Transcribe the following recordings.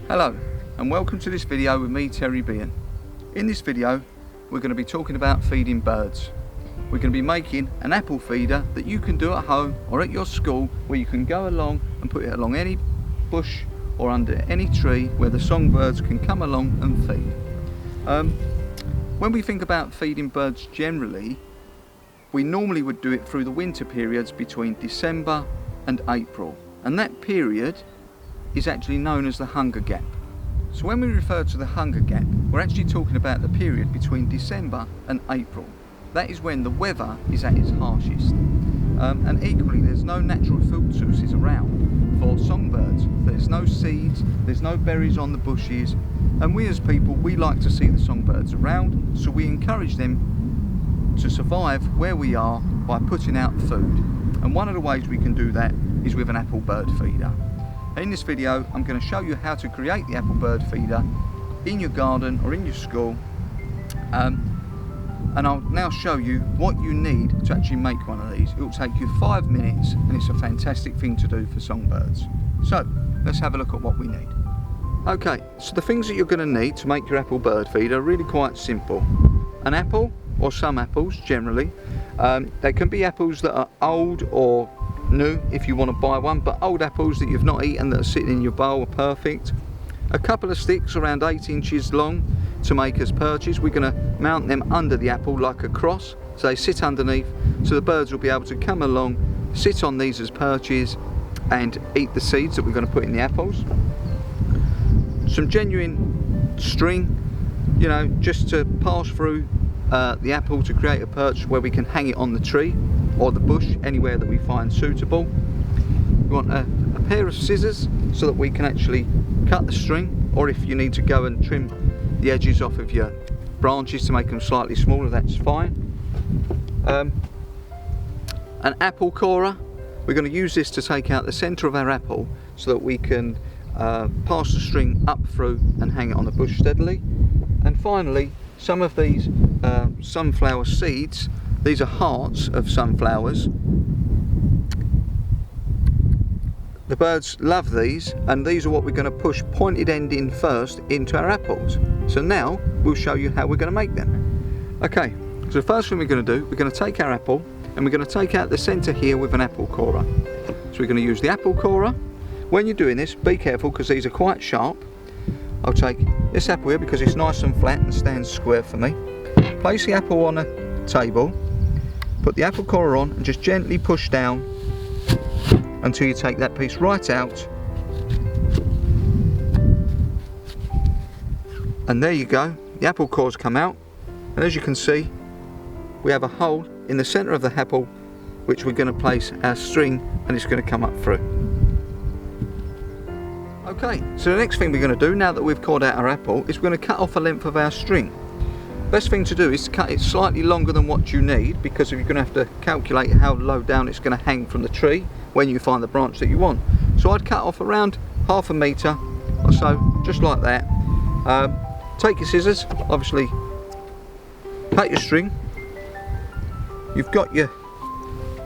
Hello and welcome to this video with me, Terry Bean. In this video we're going to be talking about feeding birds. We're going to be making an apple feeder that you can do at home or at your school, where you can go along and put it along any bush or under any tree where the songbirds can come along and feed. When we think about feeding birds generally, we normally would do it through the winter periods between December and April, and that period is actually known as the hunger gap. So when we refer to the hunger gap, we're actually talking about the period between December and April. That is when the weather is at its harshest. And equally, there's no natural food sources around for songbirds. There's no seeds, there's no berries on the bushes, and we as people, we like to see the songbirds around, so we encourage them to survive where we are by putting out food. And one of the ways we can do that is with an apple bird feeder. In this video, I'm going to show you how to create the apple bird feeder in your garden or in your school, and I'll now show you what you need to actually make one of these. It will take you 5 minutes and it's a fantastic thing to do for songbirds. So let's have a look at what we need. Okay, so the things that you're going to need to make your apple bird feeder are really quite simple. An apple, or some apples generally. They can be apples that are old or new if you want to buy one, but old apples that you've not eaten that are sitting in your bowl are perfect. A couple of sticks around 8 inches long to make as perches. We're going to mount them under the apple like a cross, so they sit underneath, so the birds will be able to come along, sit on these as perches and eat the seeds that we're going to put in the apples. Some genuine string, you know, just to pass through the apple to create a perch where we can hang it on the tree or the bush, anywhere that we find suitable. We want a pair of scissors so that we can actually cut the string, or if you need to go and trim the edges off of your branches to make them slightly smaller, that's fine. An apple corer. We're going to use this to take out the centre of our apple so that we can pass the string up through and hang it on the bush steadily. And finally, some of these sunflower seeds. These are hearts of sunflowers. The birds love these, and these are what we're going to push pointed end in first into our apples. So now we'll show you how we're going to make them. Okay, so the first thing we're going to do, we're going to take our apple and we're going to take out the centre here with an apple corer. So we're going to use the apple corer. When you're doing this, be careful because these are quite sharp. I'll take this apple here because it's nice and flat and stands square for me. Place the apple on a table, put the apple corer on and just gently push down until you take that piece right out. And there you go, the apple cores come out, and as you can see we have a hole in the centre of the apple which we're going to place our string, and it's going to come up through. Okay, so the next thing we're going to do now that we've cored out our apple is we're going to cut off a length of our string. Best thing to do is to cut it slightly longer than what you need, because you're going to have to calculate how low down it's going to hang from the tree when you find the branch that you want. So I'd cut off around 1/2 metre or so, just like that. Take your scissors, obviously cut your string. You've got your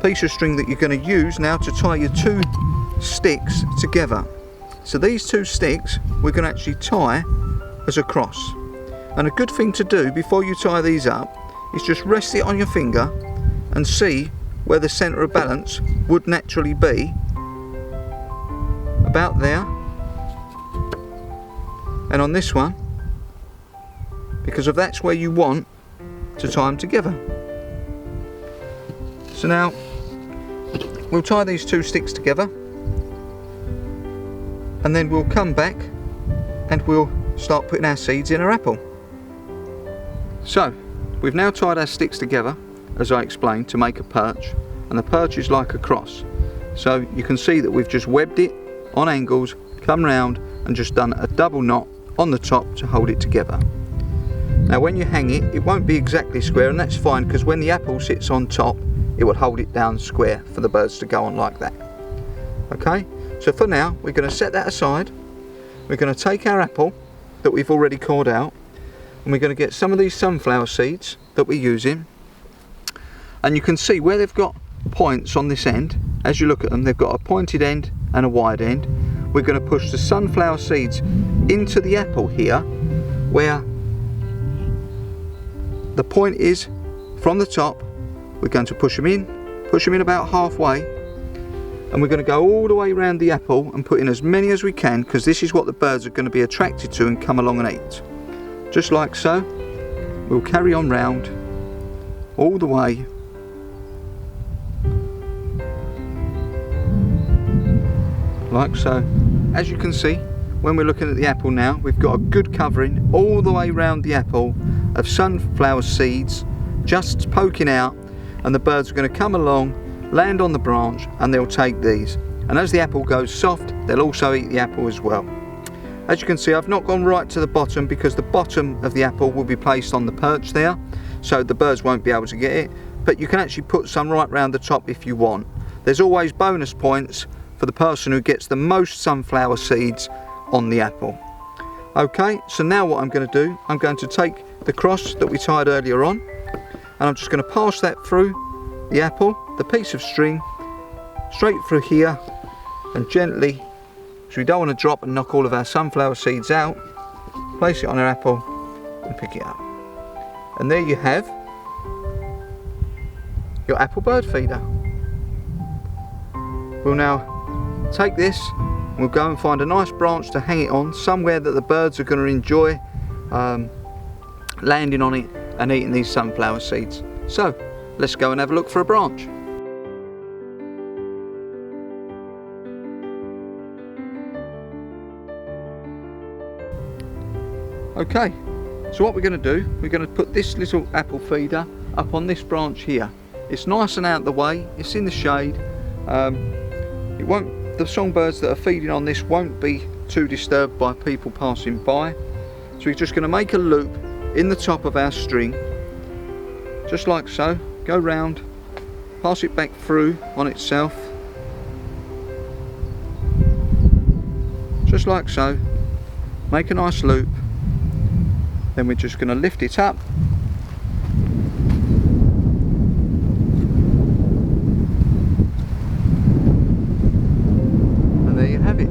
piece of string that you're going to use now to tie your 2 sticks together. So these 2 sticks we're going to actually tie as a cross. And a good thing to do before you tie these up is just rest it on your finger and see where the centre of balance would naturally be. About there. And on this one, because of that's where you want to tie them together. So now we'll tie these 2 sticks together, and then we'll come back and we'll start putting our seeds in our apple. So we've now tied our sticks together, as I explained, to make a perch, and the perch is like a cross. So you can see that we've just webbed it on angles, come round and just done a double knot on the top to hold it together. Now when you hang it, it won't be exactly square, and that's fine, because when the apple sits on top it will hold it down square for the birds to go on like that. Okay, so for now we're going to set that aside. We're going to take our apple that we've already cored out, and we're going to get some of these sunflower seeds that we're using, and you can see where they've got points on this end. As you look at them, they've got a pointed end and a wide end. we're going to push the sunflower seeds into the apple here, where the point is from the top. We're going to push them in about halfway, and we're going to go all the way around the apple and put in as many as we can, because this is what the birds are going to be attracted to and come along and eat. Just like so. We'll carry on round all the way. Like so. As you can see, when we're looking at the apple now, we've got a good covering all the way around the apple of sunflower seeds just poking out, and the birds are going to come along, land on the branch, and they'll take these. And as the apple goes soft, they'll also eat the apple as well. As you can see, I've not gone right to the bottom, because the bottom of the apple will be placed on the perch there, so the birds won't be able to get it, but you can actually put some right round the top if you want. There's always bonus points for the person who gets the most sunflower seeds on the apple. Okay, so now what I'm going to do, I'm going to take the cross that we tied earlier on, and I'm just going to pass that through the apple, the piece of string, straight through here, and gently, because we don't want to drop and knock all of our sunflower seeds out, place it on our apple and pick it up. And there you have your apple bird feeder. We'll now take this, and we'll go and find a nice branch to hang it on, somewhere that the birds are going to enjoy landing on it and eating these sunflower seeds. So let's go and have a look for a branch. Okay, so what we're going to do, we're going to put this little apple feeder up on this branch here. It's nice and out of the way, it's in the shade. The songbirds that are feeding on this won't be too disturbed by people passing by. So we're just going to make a loop in the top of our string, just like so. Go round, pass it back through on itself, just like so. Make a nice loop. Then we're just going to lift it up, and there you have it.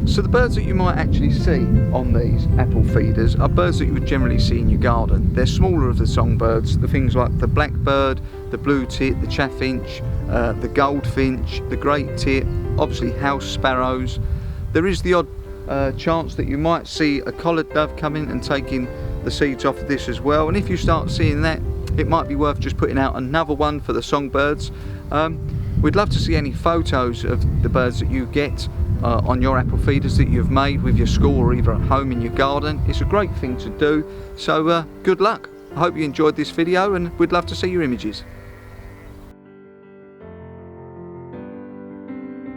So the birds that you might actually see on these apple feeders are birds that you would generally see in your garden. They're smaller of the songbirds, the things like the blackbird, the blue tit, the chaffinch, the goldfinch, the great tit, obviously house sparrows. There is the odd chance that you might see a collared dove coming and taking the seeds off of this as well, and if you start seeing that, it might be worth just putting out another one for the songbirds. We'd love to see any photos of the birds that you get on your apple feeders that you've made with your school or either at home in your garden. It's a great thing to do, so good luck. I hope you enjoyed this video, and we'd love to see your images.